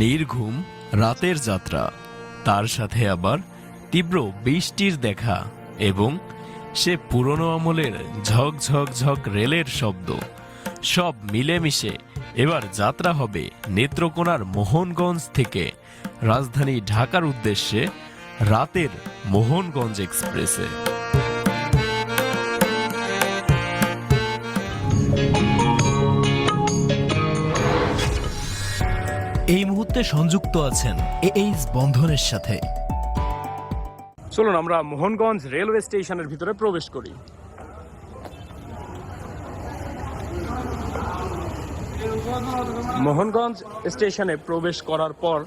নির্ঘুম রাতের যাত্রা, তার সাথে আবার তীব্র বৃষ্টির দেখা এবং সে পুরনো আমলের ঝক ঝক ঝক রেলের শব্দ, সব মিলেমিশে এবার যাত্রা হবে নেত্রকোনার মোহনগঞ্জ থেকে রাজধানী ঢাকার উদ্দেশ্যে রাতের মোহনগঞ্জ এক্সপ্রেসে। এই মুহূর্তে সংযুক্ত আছেন এইচ বন্ধনের সাথে। চলুন আমরা মোহনগঞ্জ রেলওয়ে স্টেশনের ভিতরে প্রবেশ করি। মোহনগঞ্জ স্টেশনে প্রবেশ করার পর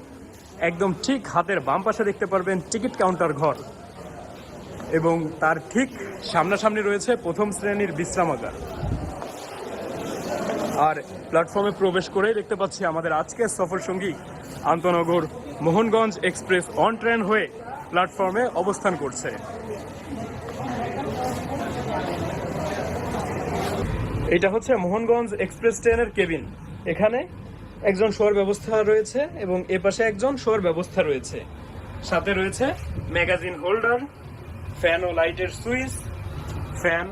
একদম ঠিক হাতের বাম পাশে দেখতে পারবেন টিকিট কাউন্টার ঘর এবং তার ঠিক সামনাসামনি রয়েছে প্রথম শ্রেণীর বিশ্রামাগার। আর প্ল্যাটফর্মে প্রবেশ করেই দেখতে পাচ্ছি আমাদের আজকের সফর সঙ্গী আন্তনগর মোহনগঞ্জ এক্সপ্রেস অন ট্রেন হয়ে প্ল্যাটফর্মে অবস্থান করছে। এটা হচ্ছে মোহনগঞ্জ এক্সপ্রেস ট্রেনের কেবিন। এখানে একজন শোয়ার ব্যবস্থা রয়েছে এবং এ পাশে একজন শোয়ার ব্যবস্থা রয়েছে। সাথে রয়েছে ম্যাগাজিন হোল্ডার, ফ্যান ও লাইটের সুইচ, ফ্যান,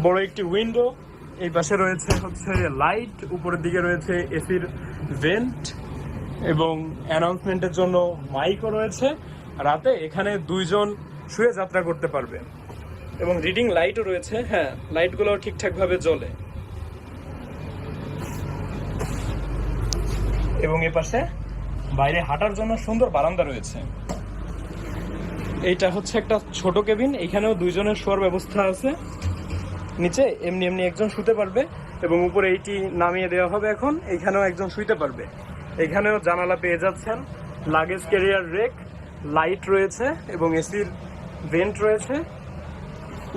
বড় একটি উইন্ডো। এই পাশে রয়েছে হচ্ছে লাইট, উপরের দিকে রয়েছে এসির ভেন্ট এবং অ্যানাউন্সমেন্টের জন্য মাইকও রয়েছে। রাতে এখানে দুইজন শুয়ে যাত্রা করতে পারবে এবং রিডিং লাইটও রয়েছে। হ্যাঁ, লাইটগুলো ঠিকঠাকভাবে জ্বলে। এবং এ পাশে বাইরে হাঁটার জন্য সুন্দর বারান্দা রয়েছে। এইটা হচ্ছে একটা ছোট কেবিন, এখানেও দুইজনের শোয়ার ব্যবস্থা আছে। নিচে এমনি এমনি একজন শুতে পারবে এবং উপরে এইটি নামিয়ে দেওয়া হবে এখন, এখানেও একজন শুইতে পারবে। এখানেও জানালা পেয়ে যাচ্ছেন, লাগেজ ক্যারিয়ার রেক, লাইট রয়েছে এবং এসির ভেন্ট রয়েছে।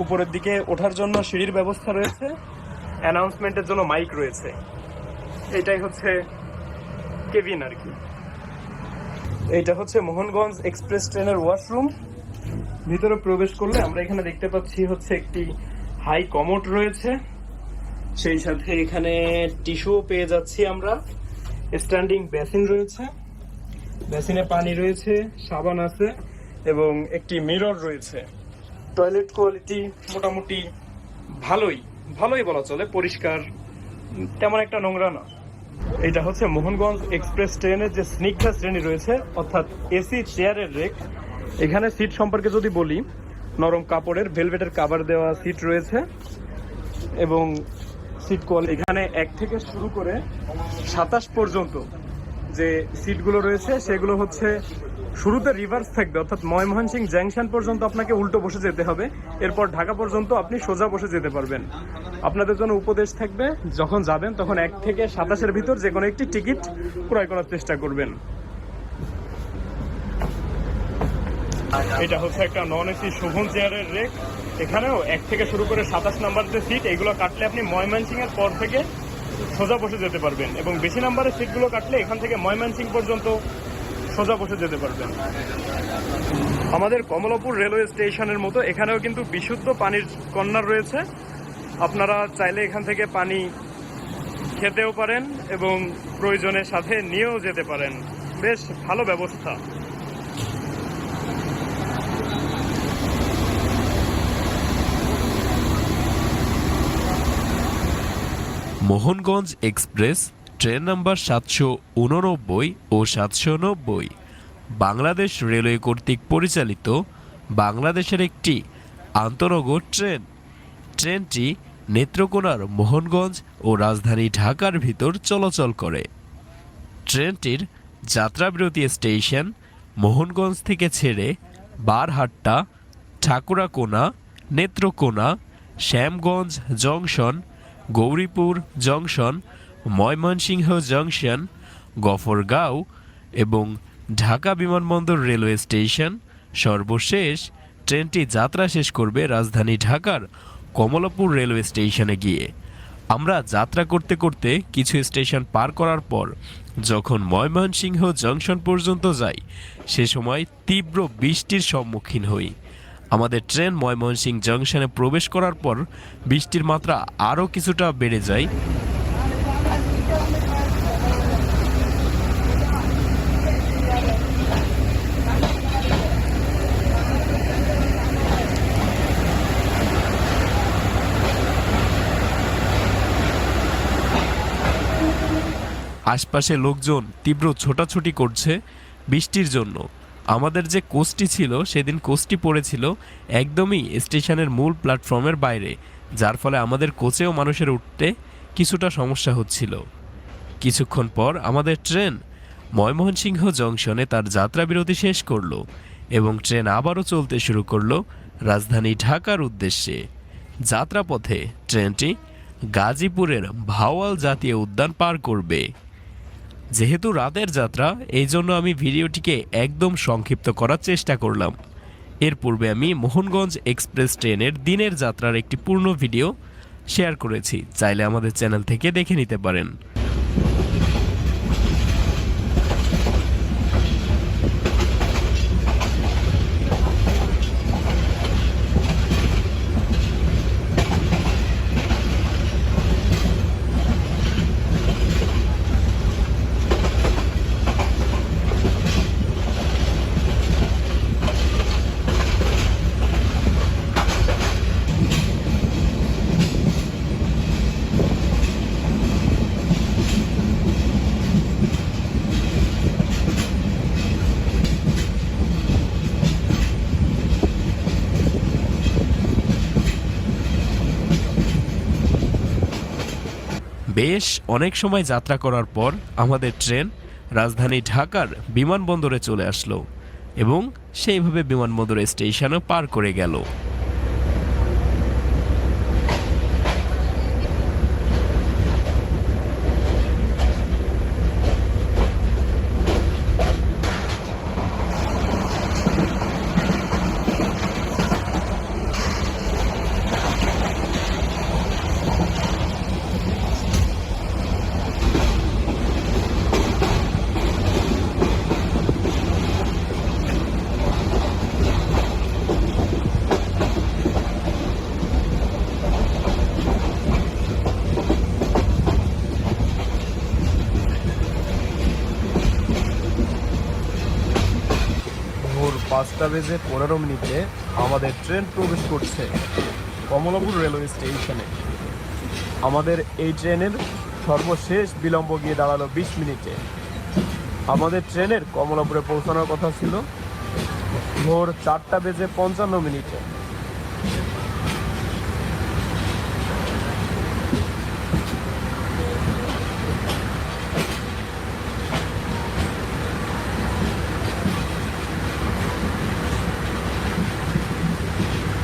উপরের দিকে ওঠার জন্য সিঁড়ির ব্যবস্থা রয়েছে, অ্যানাউন্সমেন্টের জন্য মাইক রয়েছে। এটাই হচ্ছে কেবিন আর কি। এইটা হচ্ছে মোহনগঞ্জ এক্সপ্রেস ট্রেনের ওয়াশরুম। ভিতরে প্রবেশ করলে আমরা এখানে দেখতে পাচ্ছি হচ্ছে একটি হাই কমোড রয়েছে, সেই সাথে এখানে টিস্যুও পেয়ে যাচ্ছি আমরা। স্ট্যান্ডিং বেসিন রয়েছে, বেসিনে পানি রয়েছে, সাবান আছে এবং একটি মিরর রয়েছে। টয়লেট কোয়ালিটি মোটামুটি ভালোই বলা চলে, পরিষ্কার, তেমন একটা নোংরা না। এটা হচ্ছে মোহনগঞ্জ এক্সপ্রেস ট্রেনের যে স্নিগ্ধা শ্রেণী রয়েছে, অর্থাৎ এসি চেয়ারের রেক। এখানে সিট সম্পর্কে যদি বলি, নরম কাপড়ের ভেলভেটের কাভার দেওয়া সিট রয়েছে এবং সিট কোয়ালিটি এখানে 1 থেকে শুরু করে 27 পর্যন্ত যে সিটগুলো রয়েছে সেগুলো হচ্ছে শুরুতে রিভার্স থাকবে, অর্থাৎ ময়মনসিংহ জাংশন পর্যন্ত আপনাকে উল্টো বসে যেতে হবে, এরপর ঢাকা পর্যন্ত আপনি সোজা বসে যেতে পারবেন। আপনাদের জন্য উপদেশ থাকবে, যখন যাবেন তখন 1 থেকে 27-এর ভিতর যে কোনো একটি টিকিট ক্রয় করার চেষ্টা করবেন। এটা হচ্ছে একটা নন এসি শোভন চেয়ারের রেক। এখানেও 1 থেকে শুরু করে 27 নাম্বার যে সিট, এগুলো কাটলে আপনি ময়মনসিংহের পর থেকে সোজা বসে যেতে পারবেন এবং বেশি নাম্বারের সিটগুলো কাটলে এখান থেকে ময়মনসিংহ পর্যন্ত সোজা বসে যেতে পারবেন। আমাদের কমলাপুর রেলওয়ে স্টেশনের মতো এখানেও কিন্তু বিশুদ্ধ পানির কর্নার রয়েছে। আপনারা চাইলে এখান থেকে পানি খেতেও পারেন এবং প্রয়োজনের সাথে নিয়েও যেতে পারেন। বেশ ভালো ব্যবস্থা। মোহনগঞ্জ এক্সপ্রেস ট্রেন নাম্বার 789 ও 790 বাংলাদেশ রেলওয়ে কর্তৃক পরিচালিত বাংলাদেশের একটি আন্তনগর ট্রেন। ট্রেনটি নেত্রকোনার মোহনগঞ্জ ও রাজধানী ঢাকার ভিতর চলাচল করে। ট্রেনটির যাত্রাবিরতি স্টেশন মোহনগঞ্জ থেকে ছেড়ে Barhatta, Thakurakona, Netrokona, Shyamganj junction, Gouripur junction, Mymensingh junction, Gafargaon এবং ঢাকা বিমানবন্দর রেলওয়ে স্টেশন। সর্বশেষ ট্রেনটি যাত্রা শেষ করবে রাজধানী ঢাকার কমলাপুর রেলওয়ে স্টেশনে গিয়ে। আমরা যাত্রা করতে করতে কিছু স্টেশন পার করার পর যখন ময়মনসিংহ জংশন পর্যন্ত যাই, সে সময় তীব্র বৃষ্টির সম্মুখীন হই। আমাদের ট্রেন ময়মনসিংহ জংশনে প্রবেশ করার পর বৃষ্টির মাত্রা আরও কিছুটা বেড়ে যায়। আশপাশে লোকজন তীব্র ছোটাছুটি করছে বৃষ্টির জন্য। আমাদের যে কোচটি ছিল সেদিন কোচটি পড়েছিল একদমই স্টেশনের মূল প্ল্যাটফর্মের বাইরে, যার ফলে আমাদের কোচেও মানুষের উঠতে কিছুটা সমস্যা হচ্ছিল। কিছুক্ষণ পর আমাদের ট্রেন ময়মনসিংহ জংশনে তার যাত্রাবিরতি শেষ করলো এবং ট্রেন আবারও চলতে শুরু করলো রাজধানী ঢাকার উদ্দেশ্যে। যাত্রাপথে ট্রেনটি গাজীপুরের ভাওয়াল জাতীয় উদ্যান পার করবে। যেহেতু রাতের যাত্রা, এই জন্য আমি ভিডিওটিকে একদম সংক্ষিপ্ত করার চেষ্টা করলাম। এর পূর্বে আমি মোহনগঞ্জ এক্সপ্রেস ট্রেনের দিনের যাত্রার একটি পূর্ণ ভিডিও শেয়ার করেছি, চাইলে আমাদের চ্যানেল থেকে দেখে নিতে পারেন। বেশ অনেক সময় যাত্রা করার পর আমাদের ট্রেন রাজধানী ঢাকার বিমানবন্দরে চলে আসলো এবং সেইভাবে বিমানবন্দরের স্টেশনও পার করে গেল। ভোর 5:15 আমাদের ট্রেন প্রবেশ করছে কমলাপুর রেলওয়ে স্টেশনে। আমাদের এই ট্রেনের সর্বশেষ বিলম্ব গিয়ে দাঁড়ালো 20 মিনিটে। আমাদের ট্রেনের কমলাপুরে পৌঁছানোর কথা ছিল ভোর 4:55।